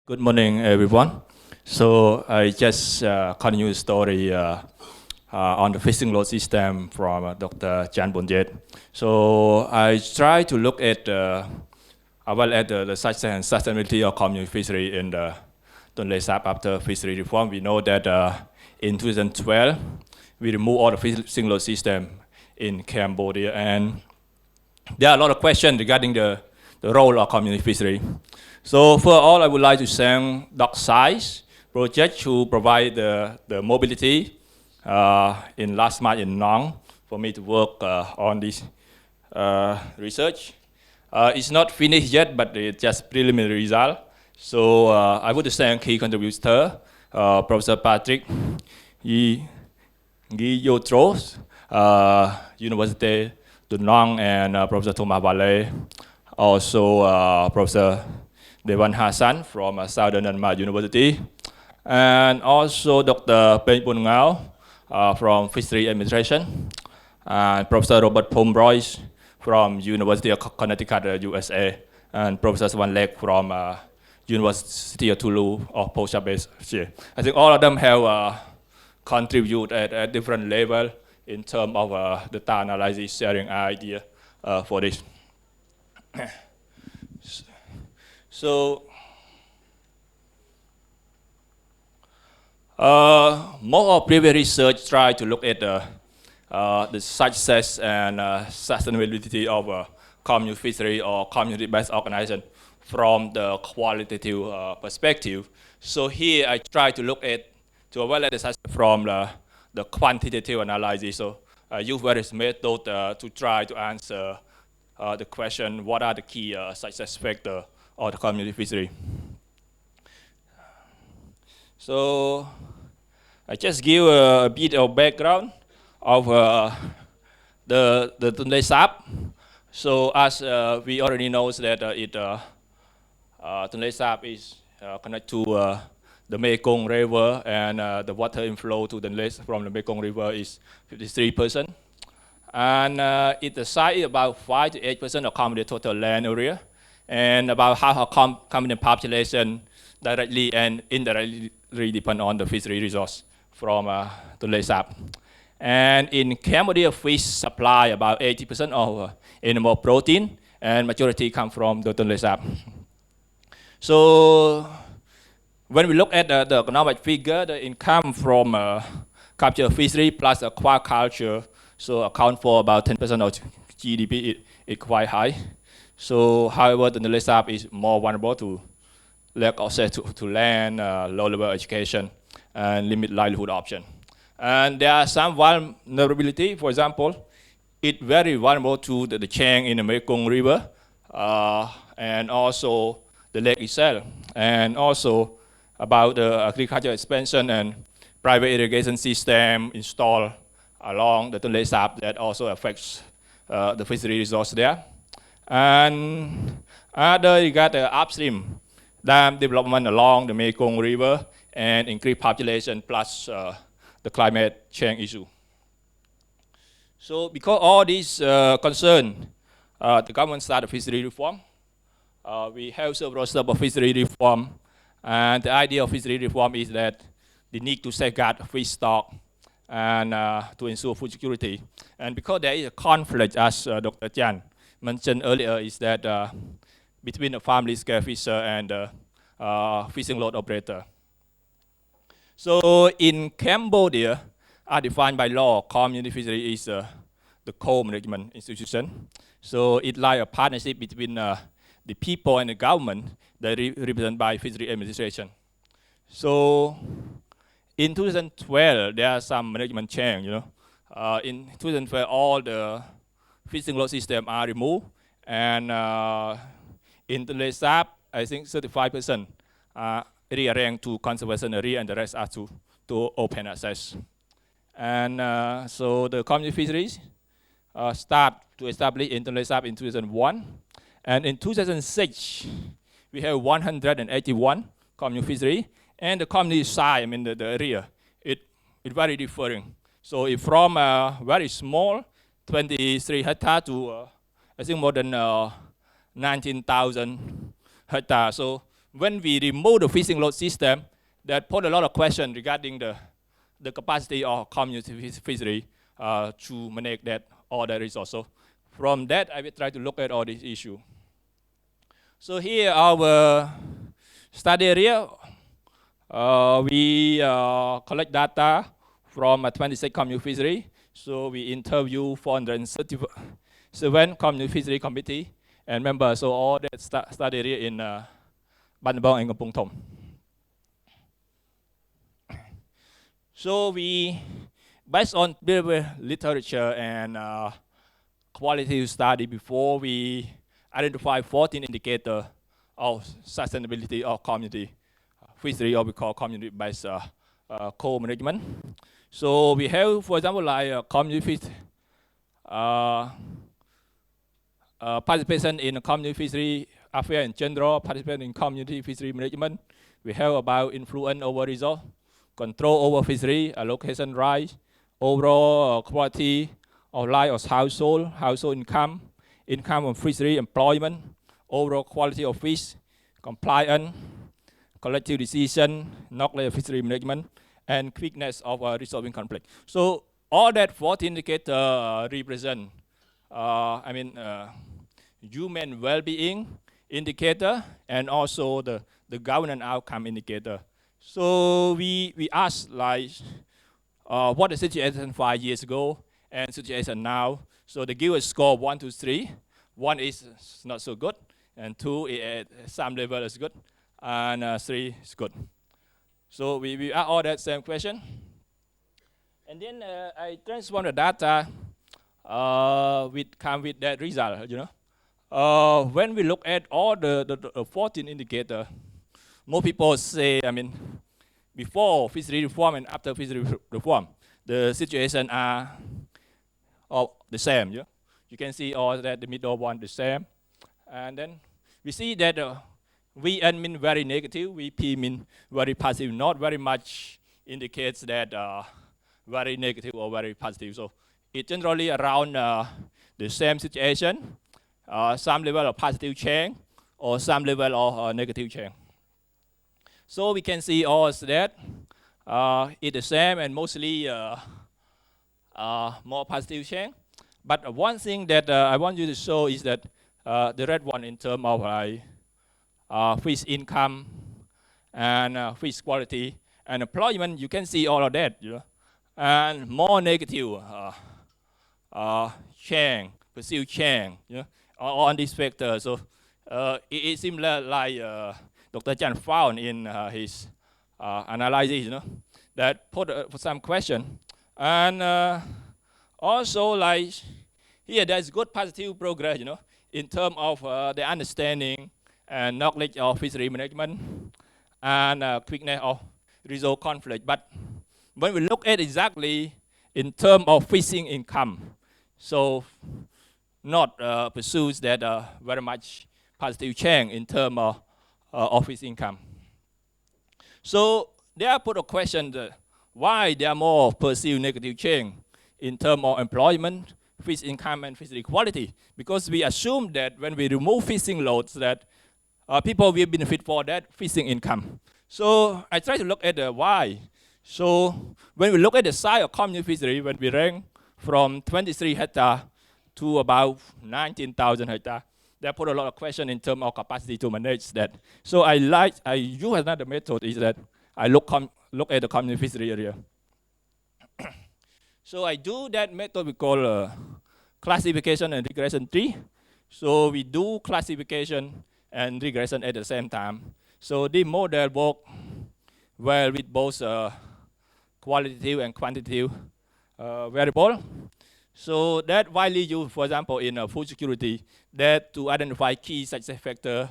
Good morning, everyone. So I just continue the story on the fishing load system from Dr. Chan Bonjet. So I try to look at the success and sustainability of community fishery in the Tonle Sap after fishery reform. We know that in 2012 we removed all the fishing load system in Cambodia, and there are a lot of questions regarding the role of community fishery. So for all, I would like to thank Dock Size project to provide the mobility in last month in Nong for me to work on this research. It's not finished yet, but it's just preliminary result. So I would thank key contributor, Professor Patrick Guillotros, University of Nong, and Professor Thomas Valle, also Professor Dewan Hassan from Southern Myanmar University, and also Dr. Peng Pun Ngao from Fishery Administration, and Professor Robert Pomeroy from University of Connecticut, USA, and Professor Swan Lake from University of Toulouse or Post-Base. I think all of them have contributed at different level in terms of data analysis, sharing idea for this. So, more of previous research try to look at the success and sustainability of community fishery or community-based organization from the qualitative perspective. So here I try to look at to evaluate the success from the quantitative analysis. So I use various methods to try to answer the question: what are the key success factors of the community fishery? So I just give a bit of background of the Tonle Sap. So as we already know that Tonle Sap is connected to the Mekong River, and the water inflow to the lake from the Mekong River is 53%. And its size is about 5 to 8% of Cambodia's total land area, and about half of Cambodian population directly and indirectly depend on the fishery resource from Tonle Sap. And in Cambodia, fish supply about 80% of animal protein, and majority come from the Tonle Sap. So when we look at the economic figure, the income from capture fishery plus aquaculture, so account for about 10% of GDP, it's quite high. So however, the Tonle Sap is more vulnerable to lack of access to land, low-level education, and limited livelihood option. And there are some vulnerability. For example, it's very vulnerable to the change in the Mekong River, and also the lake itself, and also about the agricultural expansion and private irrigation system installed along the Tonle Sap that also affects the fishery resource there. And other regard the upstream dam development along the Mekong River and increased population plus the climate change issue. So because all these concern, the government started fishery reform. We have several steps of fishery reform, and the idea of fishery reform is that the need to safeguard fish stock and to ensure food security. And because there is a conflict, as Dr. Chan mentioned earlier, is that between the family scale fisher and the fishing load operator. So in Cambodia, as defined by law, community fishery is the co-management institution. So it's like a partnership between the people and the government that represented by fishery administration. So in 2012, there are some management change. In 2012, all the fishing load system are removed, and in Tonle Sap, I think 35% are rearranged to conservation area, and the rest are to open access. And so the community fisheries start to establish in Tonle Sap in 2001, and in 2006, we have 181 community fishery, and the community size, I mean the area, it's very differing. So it's from very small, 23 hectares to I think more than 19,000 hectares. So when we remove the fishing load system, that put a lot of questions regarding the capacity of community fishery to manage that all the resources. So from that, I will try to look at all these issues. So here our study area, we collect data from 26 community fishery. So we interview 437 community fishery committee and members. So all that study area in Battambang and Kampong Thom. So we, based on literature and qualitative study before, we identify 14 indicators of sustainability of community fishery, or we call community-based co-management. So we have, for example, like community fish, participation in community fishery affair in general, participation in community fishery management. We have about influence over resource, control over fishery, allocation rights, overall quality of life of household income, income from fishery, employment, overall quality of fish, compliance, collective decision, knowledge of fishery management, and quickness of resolving conflict. So all that 14 indicators represent, human well-being indicator and also the governance outcome indicator. So we asked like, what the situation 5 years ago and situation now. So they give a score 1 to 3. 1 is not so good, and 2 is at some level is good, and 3 is good. So we ask all that same question. And then I transform the data come with that result, when we look at all the 14 indicators, most people say, before fishery reform and after fishery reform, the situation are all the same. Yeah? You can see all that the middle one the same. And then we see that VN mean very negative, VP mean very positive, not very much indicates that very negative or very positive. So it generally around the same situation, some level of positive change or some level of negative change. So we can see also that it's the same and mostly more positive change. But one thing that I want you to show is that the red one in terms of fish income and fish quality and employment, you can see all of that, and more negative change, perceived change, on this factor. So it seems like Dr. Chan found in his analysis, that put some question. And also, like here, there's good positive progress, in terms of the understanding and knowledge of fishery management and quickness of resolve conflict. But when we look at exactly in terms of fishing income, so not pursues that very much positive change in terms of fish income. So there I put a question that why there are more perceived negative change in terms of employment, fish income, and fishery quality. Because we assume that when we remove fishing loads, that people will benefit for that fishing income. So I try to look at the why. So when we look at the size of community fishery, when we rank from 23 hectares to about 19,000 hectares, they put a lot of question in terms of capacity to manage that. So I use another method is that I look at the community fishery area. So I do that method we call classification and regression tree. So we do classification and regression at the same time. So the model work well with both qualitative and quantitative variable. So that widely used, for example, in food security, that to identify key success factor,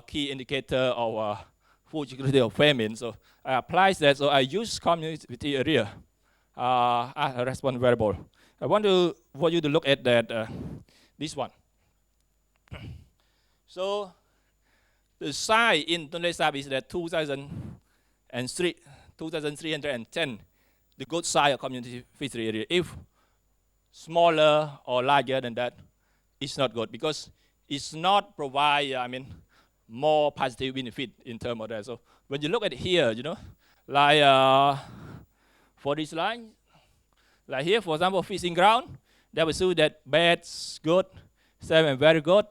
key indicator of food security or famine. So I apply that. So I use community area as a response variable. I want for you to look at that this one. So the size in Tonle Sap is that 2,310, the good size of community fishery area. If smaller or larger than that, it's not good because it's not provide, more positive benefit in terms of that. So when you look at here, you know, like for this line, like here, for example, fishing ground, that will show that bad's good, salmon very good.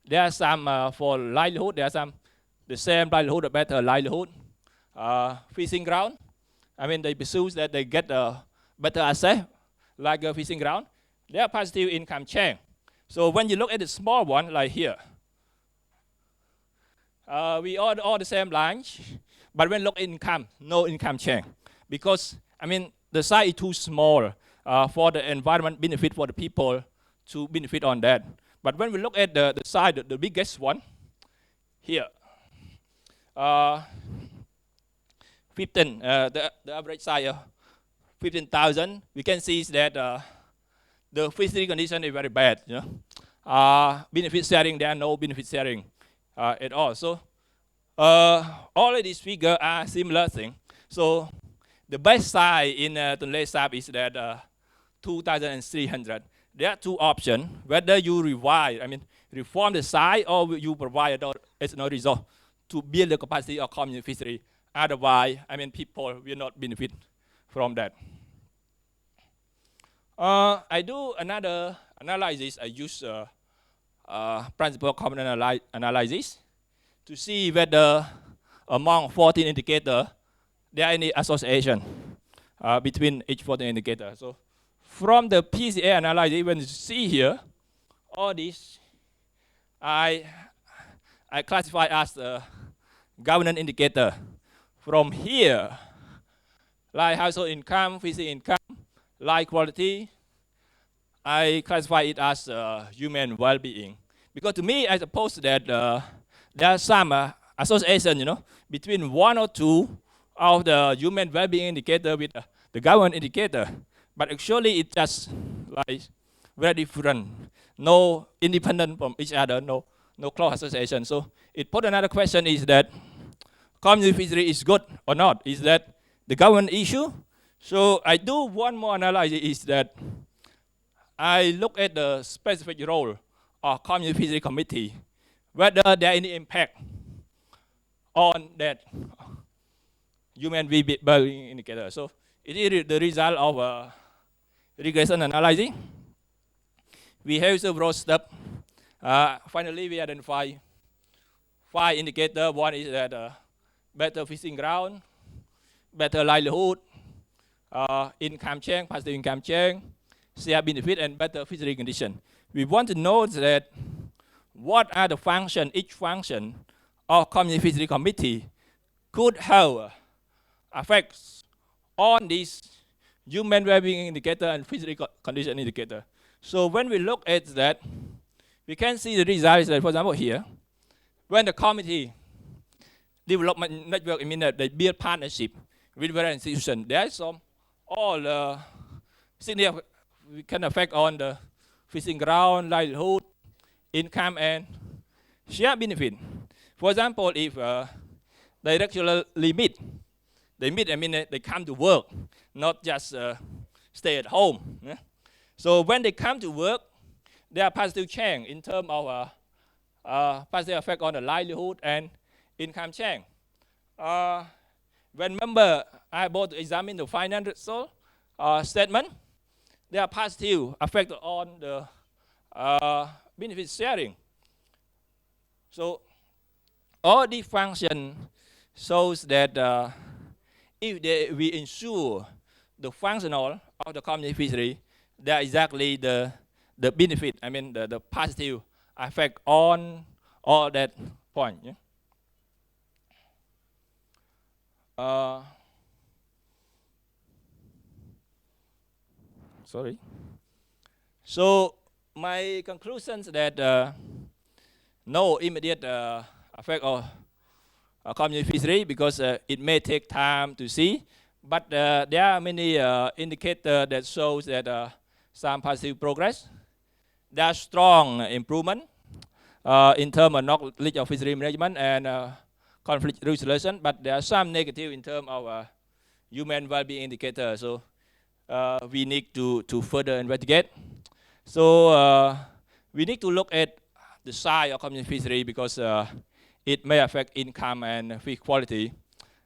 There are some for livelihood, there are some the same livelihood or better livelihood. Fishing ground, I mean, they pursue that they get a better access, like a fishing ground. They are positive income chain. So when you look at the small one, like here, we all the same lines, but when look at income, no income chain. Because, I mean, the size is too small for the environment benefit for the people to benefit on that. But when we look at the size, the biggest one, here, 15, the average size, 15,000, we can see that the fishery condition is very bad. You know? Benefit sharing, there are no benefit sharing at all. So all of these figures are similar thing. So the best size in Tonle Sap is that 2,300. There are two options, whether you revise, I mean, reform the size or you provide as no result to build the capacity of community fishery. Otherwise, I mean, people will not benefit from that. I do another analysis. I use principle common analysis to see whether among 14 indicators, there are any association between each 14 indicators. So from the PCA analysis, when you see here, all these, I classify as a governance indicator. From here, like household income, physical income, life quality, I classify it as human well-being. Because to me, I suppose that there are some association, you know, between one or two of the human well-being indicator with the government indicator. But actually, it's just like very different, no independent from each other, no close association. So it put another question is that community fishery is good or not? Is that the government issue? So I do one more analysis is that I look at the specific role of community fishery committee, whether there is any impact on that human well-being indicator. So it is the result of a regression analysis. We have several steps. Finally, we identify 5 indicators. One is that better fishing ground, better livelihood, income chain, positive income chain, share benefit, and better fishery condition. We want to know that what are the function, each function of community fishery committee could have effects on this human well-being indicator and fishery condition indicator. So when we look at that, we can see the results that, for example, here, when the committee development network, I mean that they build partnership with various institutions, there is some all significant can affect on the fishing ground, livelihood, income, and share benefit. For example, if they regularly meet, I mean they come to work, not just stay at home. Yeah? So when they come to work, there are positive change in terms of positive effect on the livelihood and income chain. When member are able to examine the financial statement, there are positive effect on the benefit sharing. So all these functions shows that if we ensure the functional of the community fishery, they are exactly the benefit, I mean the positive effect on all that point. Yeah? Sorry. So my conclusions that no immediate effect of community fishery because it may take time to see, but there are many indicators that shows that some positive progress. There are strong improvement in terms of knowledge of fishery management and conflict resolution, but there are some negative in terms of human well-being indicators. So we need to further investigate. So we need to look at the size of community fishery because it may affect income and fish quality.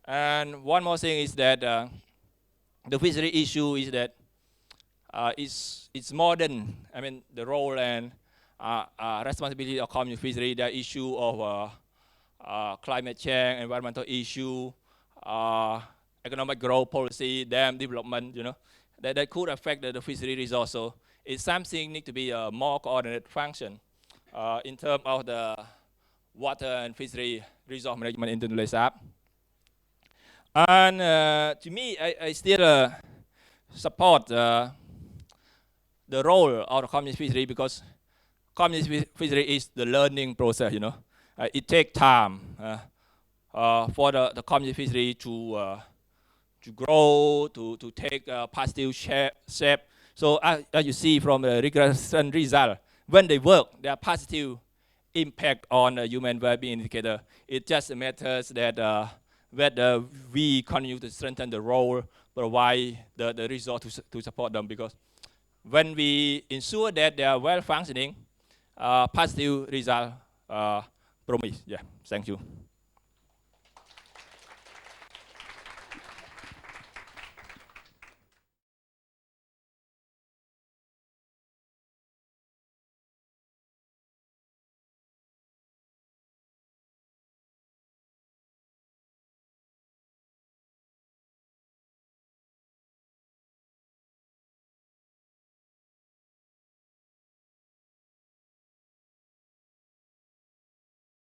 And one more thing is that the fishery issue is that it's more than, I mean, the role and responsibility of community fishery, the issue of climate change, environmental issue, economic growth policy, dam development, you know, that could affect the fishery resource. So it's something need to be a more coordinated function in terms of the water and fishery resource management in Tonle Sap. And to me, I still support the role of the community fishery, because community fishery is the learning process, you know. It takes time for the community fishery to grow, to take a positive shape. So as you see from the regression result, when they work, there are positive impact on the human well-being indicator. It just matters that whether we continue to strengthen the role, provide the resource to support them, because when we ensure that they are well functioning, positive result promise. Yeah, thank you.